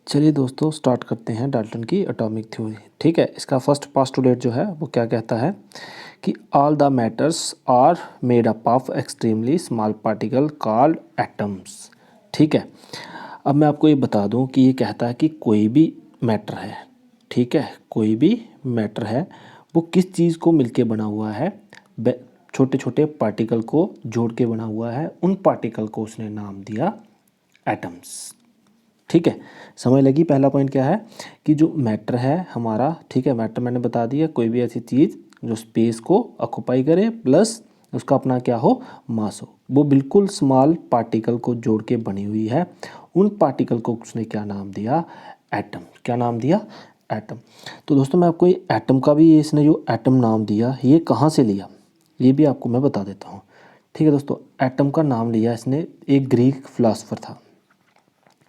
चलिए दोस्तों स्टार्ट करते हैं डाल्टन की एटॉमिक थ्योरी। ठीक है, इसका फर्स्ट पास्टुलेट जो है वो क्या कहता है कि all the matters are made up of extremely small particle called atoms. ठीक है, अब मैं आपको ये बता दूं कि ये कहता है कि कोई भी मैटर है, ठीक है, कोई भी मैटर है वो किस चीज़ को मिलके बना हुआ है, छोटे छोटे पार्टिकल को जोड़ के बना हुआ है। उन पार्टिकल को उसने नाम दिया एटम्स। ठीक है, समझ लगी। पहला पॉइंट क्या है कि जो मैटर है हमारा, ठीक है, मैटर मैंने बता दिया कोई भी ऐसी चीज़ जो स्पेस को ऑक्युपाई करे प्लस उसका अपना क्या हो, मास हो, वो बिल्कुल स्मॉल पार्टिकल को जोड़ के बनी हुई है। उन पार्टिकल को उसने क्या नाम दिया, एटम। क्या नाम दिया, एटम। तो दोस्तों मैं आपको ये एटम का भी, ये इसने जो एटम नाम दिया ये कहाँ से लिया ये भी आपको मैं बता देता हूँ। ठीक है दोस्तों, एटम का नाम लिया इसने, एक ग्रीक फिलासफर था,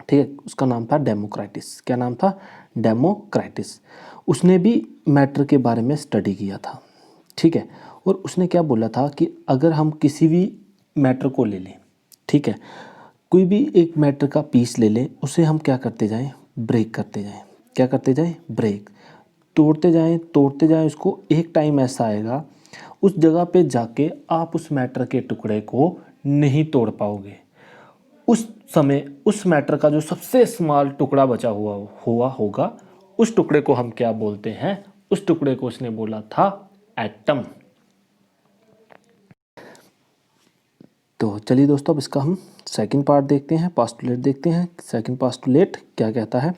ठीक है, उसका नाम था डेमोक्राइटिस। क्या नाम था, डेमोक्राइटिस। उसने भी मैटर के बारे में स्टडी किया था, ठीक है, और उसने क्या बोला था कि अगर हम किसी भी मैटर को ले लें, ठीक है, कोई भी एक मैटर का पीस ले लें, उसे हम क्या करते जाएं, ब्रेक करते जाएं। क्या करते जाएं, ब्रेक, तोड़ते जाएं उसको। एक टाइम ऐसा आएगा उस जगह पे जाके आप उस मैटर के टुकड़े को नहीं तोड़ पाओगे। उस समय उस मैटर का जो सबसे स्मॉल टुकड़ा बचा हुआ होगा, उस टुकड़े को हम क्या बोलते हैं, उस टुकड़े को उसने बोला था एटम। तो चलिए दोस्तों अब इसका हम सेकंड पार्ट देखते हैं, पास्टुलेट देखते हैं। सेकंड पास्टुलेट क्या कहता है,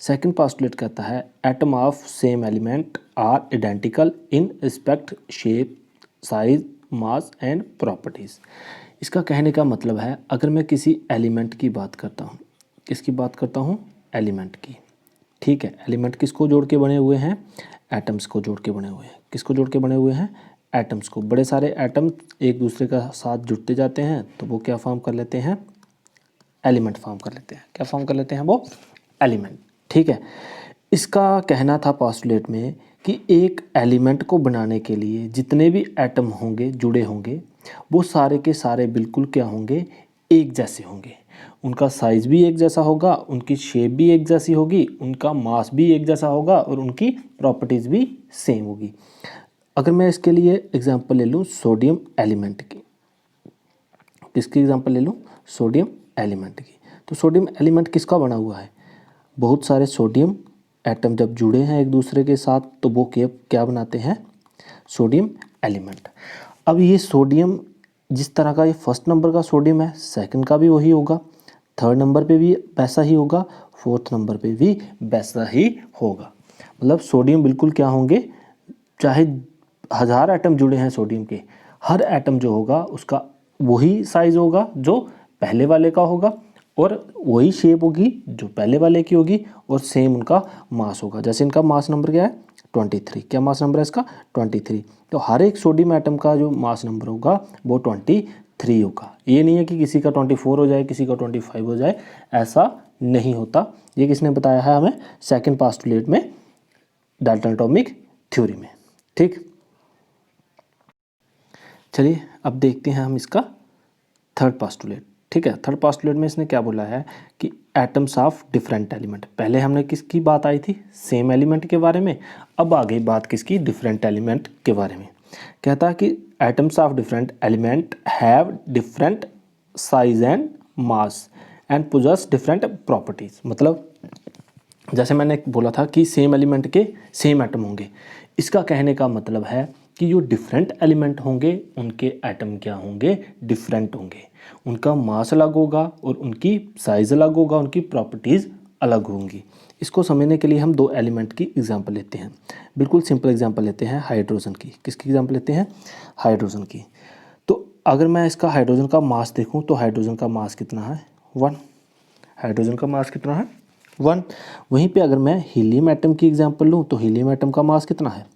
सेकंड पास्टुलेट कहता है atom of same element are identical in respect shape, size, mass and properties. इसका कहने का मतलब है अगर मैं किसी एलिमेंट की बात करता हूँ, किसकी बात करता हूँ, एलिमेंट की, ठीक है, एलिमेंट किसको जोड़ के बने हुए हैं, एटम्स को जोड़ के बने हुए हैं। किसको जोड़ के बने हुए हैं, एटम्स को। बड़े सारे एटम एक दूसरे का साथ जुड़ते जाते हैं तो वो क्या फॉर्म कर लेते हैं, एलिमेंट फॉर्म कर लेते हैं। क्या फॉर्म कर लेते हैं, वो एलिमेंट। ठीक है, इसका कहना था पास्टुलेट में कि एक एलिमेंट को बनाने के लिए जितने भी एटम होंगे, जुड़े होंगे, वो सारे के सारे बिल्कुल क्या होंगे, एक जैसे होंगे। उनका साइज़ भी एक जैसा होगा, उनकी शेप भी एक जैसी होगी, उनका मास भी एक जैसा होगा और उनकी प्रॉपर्टीज़ भी सेम होगी। अगर मैं इसके लिए एग्जांपल ले लूँ सोडियम एलिमेंट की, किसकी एग्जांपल ले लूँ, सोडियम एलिमेंट की, तो सोडियम एलिमेंट किसका बना हुआ है, बहुत सारे सोडियम एटम जब जुड़े हैं एक दूसरे के साथ तो वो क्या बनाते हैं, सोडियम एलिमेंट। अब ये सोडियम जिस तरह का ये फर्स्ट नंबर का सोडियम है, सेकंड का भी वही होगा, थर्ड नंबर पे भी वैसा ही होगा, फोर्थ नंबर पे भी वैसा ही होगा। मतलब सोडियम बिल्कुल क्या होंगे, चाहे 1000 एटम जुड़े हैं सोडियम के, हर एटम जो होगा उसका वही साइज होगा जो पहले वाले का होगा और वही शेप होगी जो पहले वाले की होगी और सेम उनका मास होगा। जैसे इनका मास नंबर क्या है, 23। क्या मास नंबर है इसका, 23। तो हर एक सोडियम एटम का जो मास नंबर होगा वो 23 होगा। ये नहीं है कि किसी का 24 हो जाए, किसी का 25 हो जाए, ऐसा नहीं होता। ये किसने बताया है हमें, सेकंड पास्टुलेट में, डाल्टन एटॉमिक थ्योरी में। ठीक, चलिए अब देखते हैं हम इसका थर्ड पास्टुलेट। ठीक है, थर्ड पास्टुलेट में इसने क्या बोला है कि एटम्स ऑफ डिफरेंट एलिमेंट। पहले हमने किसकी बात आई थी, सेम एलिमेंट के बारे में, अब आ गई बात किसकी, डिफरेंट एलिमेंट के बारे में। कहता है कि atoms of different element have different size and mass and possess different properties. मतलब जैसे मैंने बोला था कि सेम एलिमेंट के सेम एटम होंगे, इसका कहने का मतलब है कि जो डिफरेंट एलिमेंट होंगे उनके एटम क्या होंगे, डिफरेंट होंगे, उनका मास अलग होगा और उनकी साइज़ अलग होगा, उनकी प्रॉपर्टीज़ अलग होंगी। इसको समझने के लिए हम दो एलिमेंट की एग्जांपल लेते हैं, बिल्कुल सिंपल एग्जांपल लेते हैं हाइड्रोजन की। किसकी एग्जांपल लेते हैं, हाइड्रोजन की। तो अगर मैं इसका हाइड्रोजन का मास देखूँ तो हाइड्रोजन का मास कितना है, 1। हाइड्रोजन का मास कितना है, 1। वहीं पे अगर मैं हीलियम एटम की एग्जांपल लूँ तो हीलियम एटम का मास कितना है,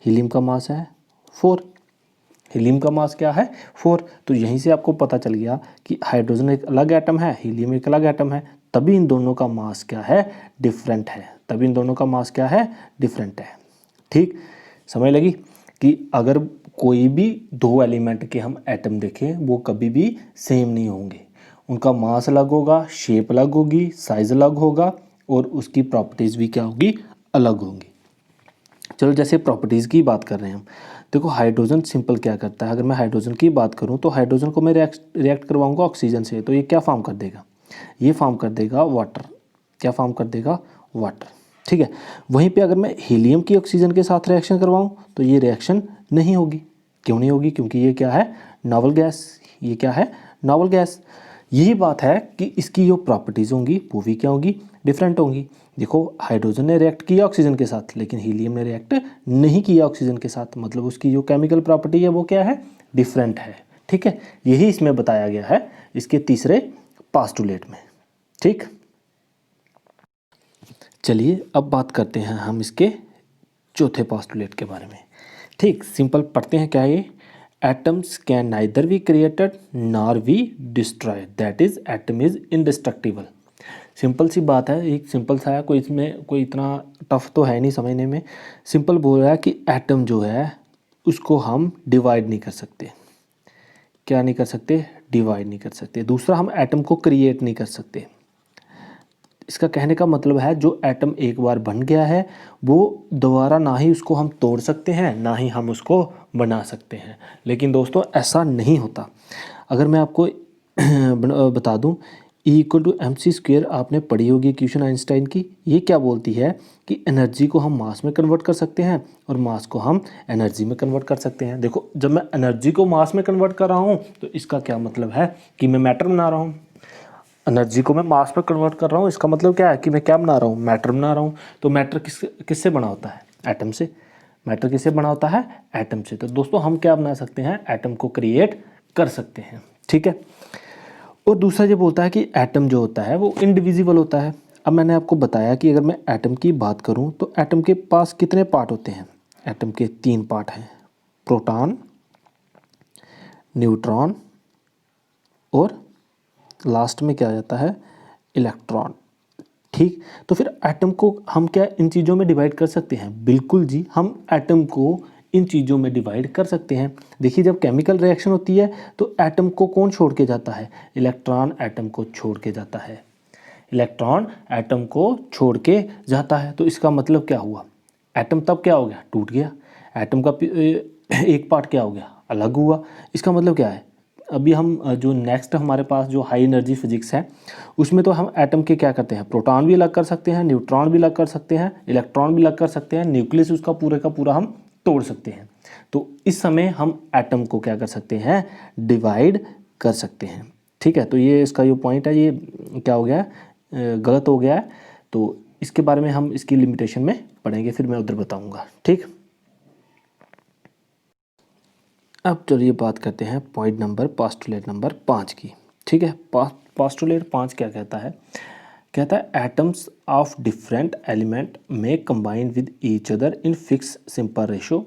हीलियम का मास है 4। हीलियम का मास क्या है, 4। तो यहीं से आपको पता चल गया कि हाइड्रोजन एक अलग एटम है, हीलियम एक अलग एटम है, तभी इन दोनों का मास क्या है, डिफरेंट है। तभी इन दोनों का मास क्या है, डिफरेंट है। ठीक, समझ लगी कि अगर कोई भी दो एलिमेंट के हम एटम देखें वो कभी भी सेम नहीं होंगे, उनका मास अलग होगा, शेप अलग होगी, साइज अलग होगा, और उसकी प्रॉपर्टीज़ भी क्या होगी, अलग होंगी। चलो जैसे प्रॉपर्टीज़ की बात कर रहे हैं हम, देखो हाइड्रोजन सिंपल क्या करता है, अगर मैं हाइड्रोजन की बात करूं तो हाइड्रोजन को मैं रिएक्ट करवाऊंगा ऑक्सीजन से, तो ये क्या फॉर्म कर देगा, ये फॉर्म कर देगा वाटर। क्या फॉर्म कर देगा, वाटर। ठीक है, वहीं पे अगर मैं हीलियम की ऑक्सीजन के साथ रिएक्शन करवाऊं तो ये रिएक्शन नहीं होगी। क्यों नहीं होगी, क्योंकि ये क्या है, नॉवल गैस। ये क्या है, नॉवल गैस। यही बात है कि इसकी जो प्रॉपर्टीज़ होंगी वो भी क्या होंगी, डिफरेंट होंगी। देखो हाइड्रोजन ने रिएक्ट किया ऑक्सीजन के साथ, लेकिन हीलियम ने रिएक्ट नहीं किया ऑक्सीजन के साथ, मतलब उसकी जो केमिकल प्रॉपर्टी है वो क्या है, डिफरेंट है। ठीक है, यही इसमें बताया गया है इसके तीसरे पास्टुलेट में। ठीक, चलिए अब बात करते हैं हम इसके चौथे पास्टुलेट के बारे में। ठीक, सिंपल पढ़ते हैं क्या ये, atoms can neither be created nor be destroyed, that is atom is indestructible. Simple सी बात है, एक सिंपल सा है, कोई इसमें कोई इतना टफ तो है नहीं समझने में। सिंपल बोल रहा है कि एटम जो है उसको हम डिवाइड नहीं कर सकते। क्या नहीं कर सकते, डिवाइड नहीं कर सकते। दूसरा, हम एटम को क्रिएट नहीं कर सकते। इसका कहने का मतलब है जो एटम एक बार बन गया है वो दोबारा ना ही उसको हम तोड़ सकते हैं ना ही हम उसको बना सकते हैं। लेकिन दोस्तों ऐसा नहीं होता। अगर मैं आपको बता दूं, E=mc², आपने पढ़ी होगी इक्वेशन आइंस्टाइन की। ये क्या बोलती है कि एनर्जी को हम मास में कन्वर्ट कर सकते हैं और मास को हम एनर्जी में कन्वर्ट कर सकते हैं। देखो जब मैं एनर्जी को मास में कन्वर्ट कर रहा हूँ तो इसका क्या मतलब है कि मैं मैटर बना रहा हूँ। एनर्जी को मैं मास में कन्वर्ट कर रहा हूँ, इसका मतलब क्या है कि मैं क्या बना रहा हूँ, मैटर बना रहा हूँ। तो मैटर किससे बना होता है, एटम से। मैटर किससे बना होता है, एटम से। तो दोस्तों हम क्या बना सकते हैं, एटम को क्रिएट कर सकते हैं। ठीक है, और दूसरा ये बोलता है कि एटम जो होता है वो इनडिविजिबल होता है। अब मैंने आपको बताया कि अगर मैं एटम की बात करूँ तो एटम के पास कितने पार्ट होते हैं, एटम के 3 पार्ट हैं, प्रोटॉन, न्यूट्रॉन और लास्ट में क्या आ जाता है, इलेक्ट्रॉन। ठीक, तो फिर एटम को हम क्या इन चीज़ों में डिवाइड कर सकते हैं, बिल्कुल जी, हम एटम को इन चीज़ों में डिवाइड कर सकते हैं। देखिए जब केमिकल रिएक्शन होती है तो एटम को कौन छोड़ के जाता है, इलेक्ट्रॉन एटम को छोड़ के जाता है। इलेक्ट्रॉन एटम को छोड़ के जाता है, तो इसका मतलब क्या हुआ, एटम तब क्या हो गया, टूट गया। एटम का एक पार्ट क्या हो गया, अलग हुआ। इसका मतलब क्या है, अभी हम जो नेक्स्ट हमारे पास जो हाई एनर्जी फिजिक्स है उसमें तो हम एटम के क्या करते हैं, प्रोटॉन भी अलग कर सकते हैं, न्यूट्रॉन भी अलग कर सकते हैं, इलेक्ट्रॉन भी अलग कर सकते हैं, न्यूक्लियस उसका पूरे का पूरा हम तोड़ सकते हैं। तो इस समय हम एटम को क्या कर सकते हैं, डिवाइड कर सकते हैं। ठीक है, तो ये इसका जो पॉइंट है ये क्या हो गया, गलत हो गया है। तो इसके बारे में हम इसकी लिमिटेशन में पढ़ेंगे, फिर मैं उधर बताऊंगा। ठीक, अब चलिए बात करते हैं पॉइंट नंबर, पास्टुलेट नंबर 5 की। ठीक है, पास्टुलेट 5 क्या कहता है, कहता है एटम्स ऑफ डिफरेंट एलिमेंट में combine with each other in fix simple ratio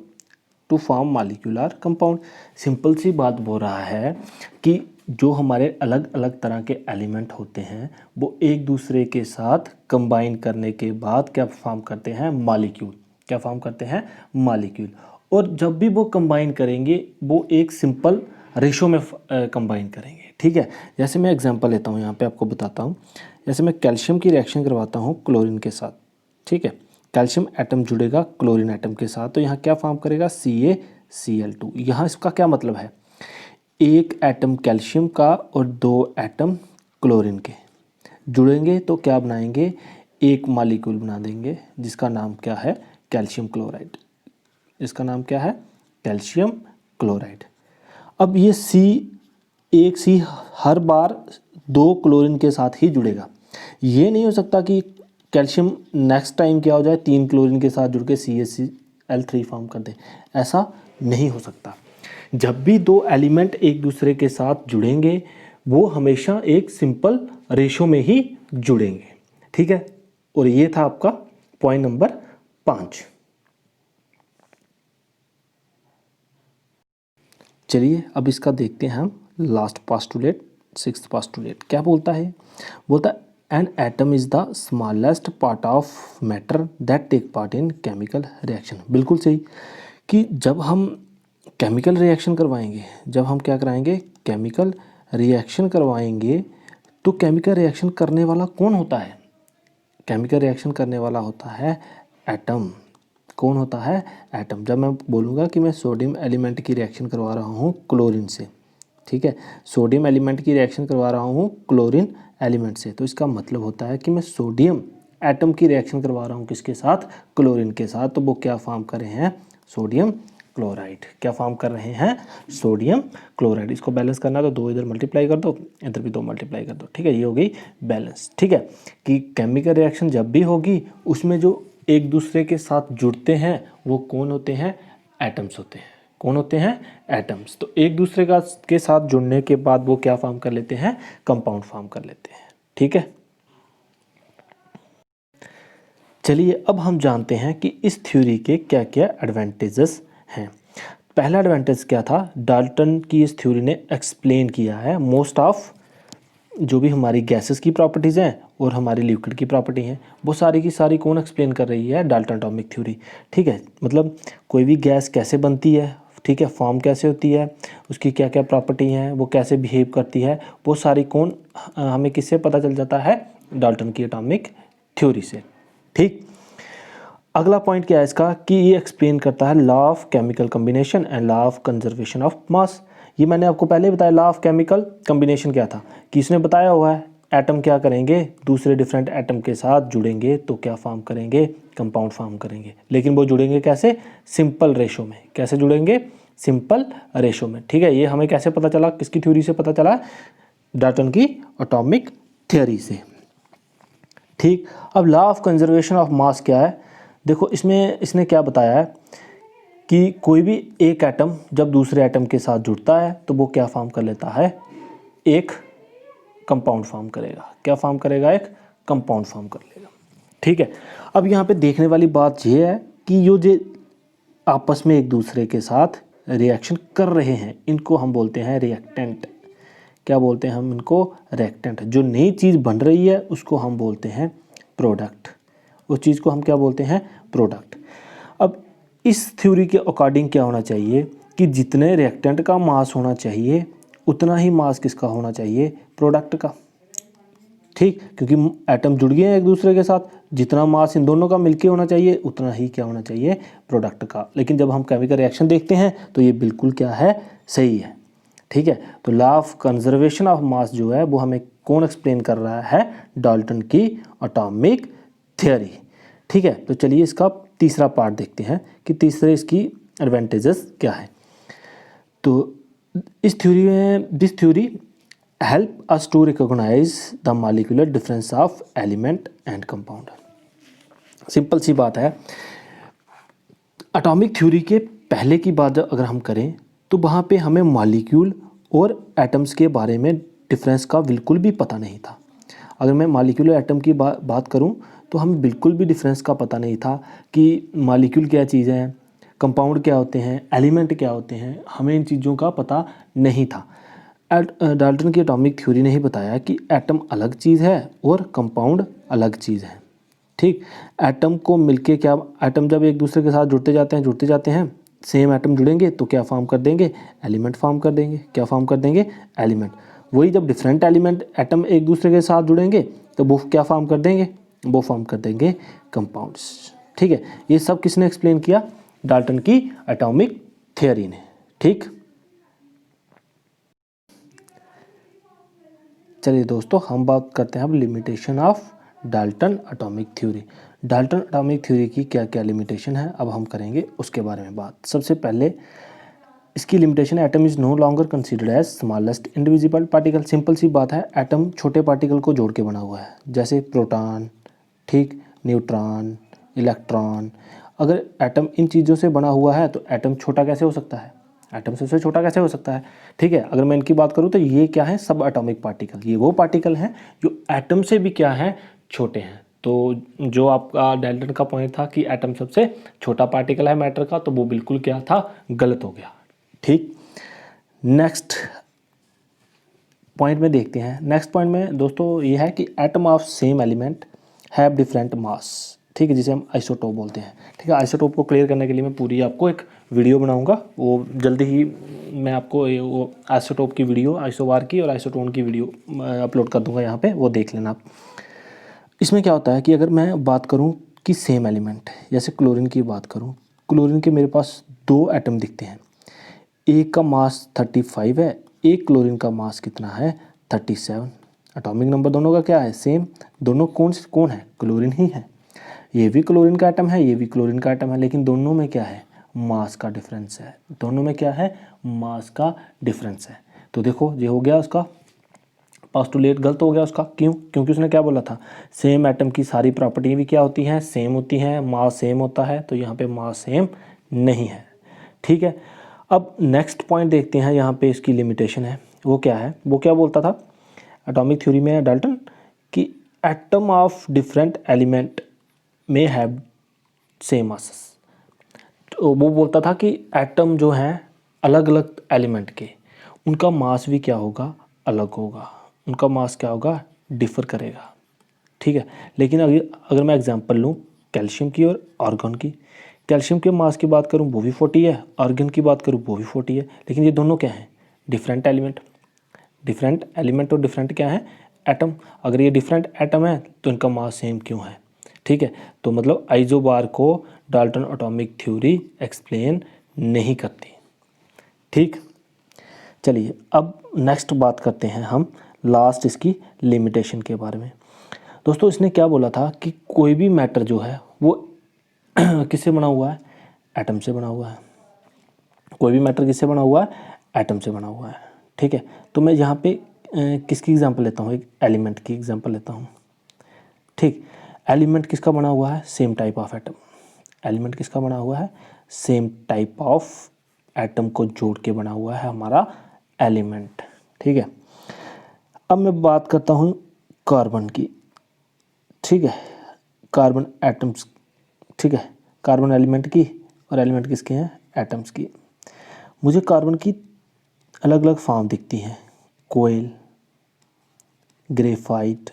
to form molecular compound. Simple सी बात बोल रहा है कि जो हमारे अलग अलग तरह के एलिमेंट होते हैं वो एक दूसरे के साथ कंबाइन करने के बाद क्या फॉर्म करते हैं, मॉलिक्यूल। क्या फॉर्म करते हैं, मॉलिक्यूल। और जब भी वो कंबाइन करेंगे वो एक सिंपल रेशो में कंबाइन करेंगे। ठीक है, जैसे मैं एग्जांपल लेता हूँ, यहाँ पे आपको बताता हूँ। जैसे मैं कैल्शियम की रिएक्शन करवाता हूँ क्लोरीन के साथ। ठीक है, कैल्शियम एटम जुड़ेगा क्लोरीन एटम के साथ, तो यहाँ क्या फॉर्म करेगा, CaCl2। यहाँ इसका क्या मतलब है, एक एटम कैल्शियम का और 2 एटम क्लोरीन के जुड़ेंगे तो क्या बनाएंगे, एक मॉलिक्यूल बना देंगे जिसका नाम क्या है, कैल्शियम क्लोराइड। इसका नाम क्या है, कैल्शियम क्लोराइड। अब ये एक सी हर बार 2 क्लोरीन के साथ ही जुड़ेगा। ये नहीं हो सकता कि कैल्शियम नेक्स्ट टाइम क्या हो जाए, 3 क्लोरीन के साथ जुड़ के CaCl3 फॉर्म कर दे, ऐसा नहीं हो सकता। जब भी 2 एलिमेंट एक दूसरे के साथ जुड़ेंगे वो हमेशा एक सिंपल रेशो में ही जुड़ेंगे। ठीक है, और ये था आपका पॉइंट नंबर 5। चलिए अब इसका देखते हैं हम लास्ट पास्टुलेट, 6th पास्टुलेट। क्या बोलता है, बोलता है an atom is the smallest part of matter that take part in chemical reaction. बिल्कुल सही, कि जब हम केमिकल रिएक्शन करवाएंगे, जब हम क्या कराएंगे, केमिकल रिएक्शन करवाएंगे, तो केमिकल रिएक्शन करने वाला कौन होता है, केमिकल रिएक्शन करने वाला होता है एटम। कौन होता है? एटम। जब मैं बोलूँगा कि मैं सोडियम एलिमेंट की रिएक्शन करवा रहा हूँ क्लोरीन से, ठीक है, सोडियम एलिमेंट की रिएक्शन करवा रहा हूँ क्लोरीन एलिमेंट से, तो इसका मतलब होता है कि मैं सोडियम एटम की रिएक्शन करवा रहा हूँ किसके साथ? क्लोरीन के साथ। तो वो क्या फॉर्म कर रहे हैं? Sodium chloride. क्या फॉर्म कर रहे हैं? Sodium chloride. इसको बैलेंस करना है तो 2 इधर मल्टीप्लाई कर दो, इधर भी 2 मल्टीप्लाई कर दो, ठीक है, ये हो गई बैलेंस। ठीक है, कि केमिकल रिएक्शन जब भी होगी उसमें जो एक दूसरे के साथ जुड़ते हैं वो कौन होते हैं? एटम्स होते हैं। कौन होते हैं? एटम्स। तो एक दूसरे के साथ जुड़ने के बाद वो क्या फॉर्म कर लेते हैं? कंपाउंड फॉर्म कर लेते हैं। ठीक है, चलिए अब हम जानते हैं कि इस थ्योरी के क्या क्या एडवांटेजेस हैं। पहला एडवांटेज क्या था? डाल्टन की इस थ्योरी ने एक्सप्लेन किया है मोस्ट ऑफ जो भी हमारी गैसेस की प्रॉपर्टीज़ हैं और हमारी लिक्विड की प्रॉपर्टी हैं, वो सारी की सारी कौन एक्सप्लेन कर रही है? Dalton atomic theory. ठीक है, मतलब कोई भी गैस कैसे बनती है, ठीक है, फॉर्म कैसे होती है, उसकी क्या क्या प्रॉपर्टी हैं, वो कैसे बिहेव करती है, वो सारी कौन हमें किससे पता चल जाता है? डाल्टन की एटॉमिक थ्योरी से। ठीक, अगला पॉइंट क्या है इसका कि ये एक्सप्लेन करता है law of chemical combination and law of conservation of mass. ये मैंने आपको पहले ही बताया, लॉ ऑफ केमिकल कम्बिनेशन क्या था कि इसने बताया हुआ है एटम क्या करेंगे? दूसरे डिफरेंट एटम के साथ जुड़ेंगे तो क्या फॉर्म करेंगे? कंपाउंड फॉर्म करेंगे। लेकिन वो जुड़ेंगे कैसे? सिंपल रेशो में। कैसे जुड़ेंगे? सिंपल रेशो में। ठीक है, ये हमें कैसे पता चला? किसकी थ्योरी से पता चला? डाल्टन की एटॉमिक थ्योरी से। ठीक, अब law of conservation of mass क्या है? देखो इसमें इसने क्या बताया है कि कोई भी एक एटम जब दूसरे एटम के साथ जुड़ता है तो वो क्या फॉर्म कर लेता है? एक कंपाउंड फॉर्म करेगा। क्या फॉर्म करेगा? एक कंपाउंड फॉर्म कर लेगा। ठीक है, अब यहाँ पे देखने वाली बात ये है कि ये जो आपस में एक दूसरे के साथ रिएक्शन कर रहे हैं इनको हम बोलते हैं रिएक्टेंट। क्या बोलते हैं हम इनको? रिएक्टेंट। जो नई चीज़ बन रही है उसको हम बोलते हैं प्रोडक्ट। उस चीज़ को हम क्या बोलते हैं? प्रोडक्ट। अब इस थ्योरी के अकॉर्डिंग क्या होना चाहिए कि जितने रिएक्टेंट का मास होना चाहिए उतना ही मास किसका होना चाहिए? प्रोडक्ट का। ठीक, क्योंकि एटम जुड़ गए हैं एक दूसरे के साथ, जितना मास इन दोनों का मिलके होना चाहिए उतना ही क्या होना चाहिए? प्रोडक्ट का। लेकिन जब हम केमिकल रिएक्शन देखते हैं तो ये बिल्कुल क्या है? सही है। ठीक है, तो law of conservation of mass जो है वो हमें कौन एक्सप्लेन कर रहा है? डाल्टन की एटॉमिक थ्योरी। ठीक है, तो चलिए इसका तीसरा पार्ट देखते हैं कि तीसरे इसकी एडवांटेजेस क्या है। तो इस थ्योरी में this theory help us to recognise the molecular difference of element and compound. Simple सी बात है, एटॉमिक थ्योरी के पहले की बात अगर हम करें तो वहाँ पे हमें मॉलिक्यूल और एटम्स के बारे में डिफरेंस का बिल्कुल भी पता नहीं था। अगर मैं मॉलिक्यूल और एटम की बात करूँ तो हमें बिल्कुल भी डिफरेंस का पता नहीं था कि मॉलिक्यूल क्या चीज़ है, कंपाउंड क्या होते हैं, एलिमेंट क्या होते हैं, हमें इन चीज़ों का पता नहीं था। डाल्टन की एटॉमिक थ्योरी ने ही बताया कि एटम अलग चीज़ है और कंपाउंड अलग चीज़ है। ठीक, एटम को मिलके क्या, एटम जब एक दूसरे के साथ जुड़ते जाते हैं सेम एटम जुड़ेंगे तो क्या फॉर्म कर देंगे? एलिमेंट फॉर्म कर देंगे। क्या फॉर्म कर देंगे? एलिमेंट। वही जब डिफरेंट एलिमेंट एटम एक दूसरे के साथ जुड़ेंगे तो वो क्या फॉर्म कर देंगे? वो फॉर्म कर देंगे कंपाउंड्स। ठीक है, ये सब किसने एक्सप्लेन किया? डाल्टन की एटॉमिक थ्योरी ने। ठीक, चलिए दोस्तों हम बात करते हैं अब limitation of Dalton atomic theory. Dalton atomic theory की क्या क्या लिमिटेशन है अब हम करेंगे उसके बारे में बात। सबसे पहले इसकी limitation, atom is no longer considered as smallest indivisible particle. Simple सी बात है, एटम छोटे पार्टिकल को जोड़ के बना हुआ है, जैसे प्रोटॉन, ठीक, न्यूट्रॉन, इलेक्ट्रॉन। अगर एटम इन चीज़ों से बना हुआ है तो एटम छोटा कैसे हो सकता है? एटम सबसे छोटा कैसे हो सकता है? ठीक है, अगर मैं इनकी बात करूँ तो ये क्या है? सब एटॉमिक पार्टिकल। ये वो पार्टिकल हैं जो एटम से भी क्या है? छोटे हैं। तो जो आपका डाल्टन का पॉइंट था कि एटम सबसे छोटा पार्टिकल है मैटर का, तो वो बिल्कुल क्या था? गलत हो गया। ठीक, नेक्स्ट पॉइंट में देखते हैं। नेक्स्ट पॉइंट में दोस्तों ये है कि atom of same element have different mass. ठीक है, जिसे हम आइसोटोप बोलते हैं। ठीक है, आइसोटोप को क्लियर करने के लिए मैं पूरी आपको एक वीडियो बनाऊंगा, वो जल्दी ही मैं आपको वो आइसोटोप की वीडियो, आइसोबार की और आइसोटोन की वीडियो अपलोड कर दूंगा यहाँ पे, वो देख लेना आप। इसमें क्या होता है कि अगर मैं बात करूं कि सेम एलिमेंट, जैसे क्लोरीन की बात करूं, क्लोरीन के मेरे पास 2 एटम दिखते हैं, एक का मास 35 है, एक क्लोरीन का मास कितना है 37। एटॉमिक नंबर दोनों का क्या है सेम, दोनों कौन है क्लोरीन ही है, ये भी क्लोरीन का एटम है, ये भी क्लोरीन का एटम है, लेकिन दोनों में क्या है मास का डिफरेंस है, दोनों में क्या है मास का डिफरेंस है। तो देखो ये हो गया उसका पोस्टुलेट गलत हो गया उसका, क्यों, क्योंकि उसने क्या बोला था सेम एटम की सारी प्रॉपर्टी भी क्या होती हैं सेम होती हैं, मास सेम होता है, तो यहाँ पे मास सेम नहीं है। ठीक है, अब नेक्स्ट पॉइंट देखते हैं, यहाँ पे इसकी लिमिटेशन है, वो क्या है, वो क्या बोलता था एटॉमिक थ्योरी में डाल्टन कि एटम ऑफ डिफरेंट एलिमेंट में हैव सेम मासेस। तो वो बोलता था कि एटम जो हैं अलग अलग एलिमेंट के, उनका मास भी क्या होगा अलग होगा, उनका मास क्या होगा डिफ़र करेगा। ठीक है, लेकिन अगर मैं एग्जांपल लूँ कैल्शियम की और आर्गन की, कैल्शियम के मास की बात करूँ वो भी 40 है, आर्गन की बात करूँ वो भी 40 है, लेकिन ये दोनों क्या हैं डिफरेंट एलिमेंट, डिफरेंट एलिमेंट और डिफरेंट क्या है एटम। अगर ये डिफरेंट एटम है तो इनका मास सेम क्यों है। ठीक है, तो मतलब आइसोबार को डाल्टन एटॉमिक थ्योरी एक्सप्लेन नहीं करती। ठीक, चलिए अब नेक्स्ट बात करते हैं हम लास्ट इसकी लिमिटेशन के बारे में। दोस्तों इसने क्या बोला था कि कोई भी मैटर जो है वो किससे बना हुआ है एटम से बना हुआ है, कोई भी मैटर किससे बना हुआ है एटम से बना हुआ है। ठीक है, तो मैं यहाँ पे किसकी एग्जांपल लेता हूँ, एक एलिमेंट की एग्जांपल लेता हूँ। ठीक, एलिमेंट किसका बना हुआ है same type of atom, element किसका बना हुआ है सेम टाइप ऑफ एटम को जोड़ के बना हुआ है हमारा एलिमेंट। ठीक है, अब मैं बात करता हूँ कार्बन की। ठीक है, कार्बन एटम्स, ठीक है, कार्बन एलिमेंट की और एलिमेंट किसके हैं एटम्स की। मुझे कार्बन की अलग अलग फॉर्म दिखती हैं, कोयल, ग्रेफाइट,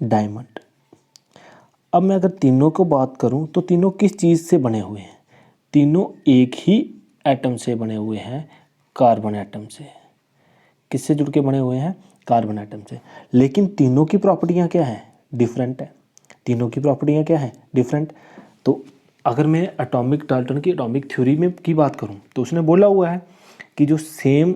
डायमंड। अब मैं अगर तीनों को बात करूं तो तीनों किस चीज़ से बने हुए हैं, तीनों एक ही एटम से बने हुए हैं, कार्बन एटम से। किससे जुड़ के बने हुए हैं कार्बन एटम से, लेकिन तीनों की प्रॉपर्टियां क्या हैं डिफरेंट है, तीनों की प्रॉपर्टियां क्या हैं डिफरेंट। तो अगर मैं एटॉमिक डाल्टन की एटॉमिक थ्योरी में की बात करूं तो उसने बोला हुआ है कि जो सेम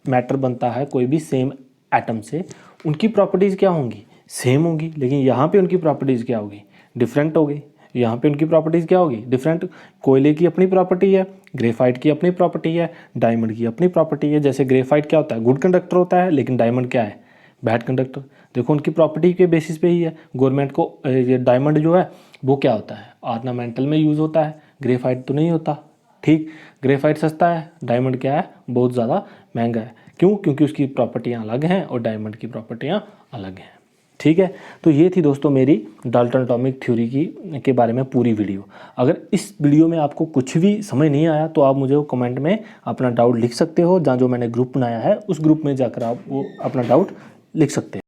मैटर बनता है कोई भी सेम एटम से, उनकी प्रॉपर्टीज़ क्या होंगी सेम होंगी, लेकिन यहाँ पे उनकी प्रॉपर्टीज़ क्या होगी डिफरेंट होगी। यहाँ पे उनकी प्रॉपर्टीज़ क्या होगी डिफरेंट, कोयले की अपनी प्रॉपर्टी है, ग्रेफाइट की अपनी प्रॉपर्टी है, डायमंड की अपनी प्रॉपर्टी है। जैसे ग्रेफाइट क्या होता है गुड कंडक्टर होता है, लेकिन डायमंड क्या है बैड कंडक्टर। देखो उनकी प्रॉपर्टी के बेसिस पे ही है। गवर्नमेंट को ये डायमंड जो है वो क्या होता है ऑर्नामेंटल में यूज़ होता है, ग्रेफाइट तो नहीं होता। ठीक, ग्रेफाइट सस्ता है, डायमंड क्या है बहुत ज़्यादा महंगा है। क्यों, क्योंकि उसकी प्रॉपर्टियाँ अलग हैं और डायमंड की प्रॉपर्टियाँ अलग हैं। ठीक है, तो ये थी दोस्तों मेरी डाल्टन एटॉमिक थ्योरी की के बारे में पूरी वीडियो। अगर इस वीडियो में आपको कुछ भी समझ नहीं आया तो आप मुझे वो कमेंट में अपना डाउट लिख सकते हो, जहाँ जो मैंने ग्रुप बनाया है उस ग्रुप में जाकर आप वो अपना डाउट लिख सकते हैं।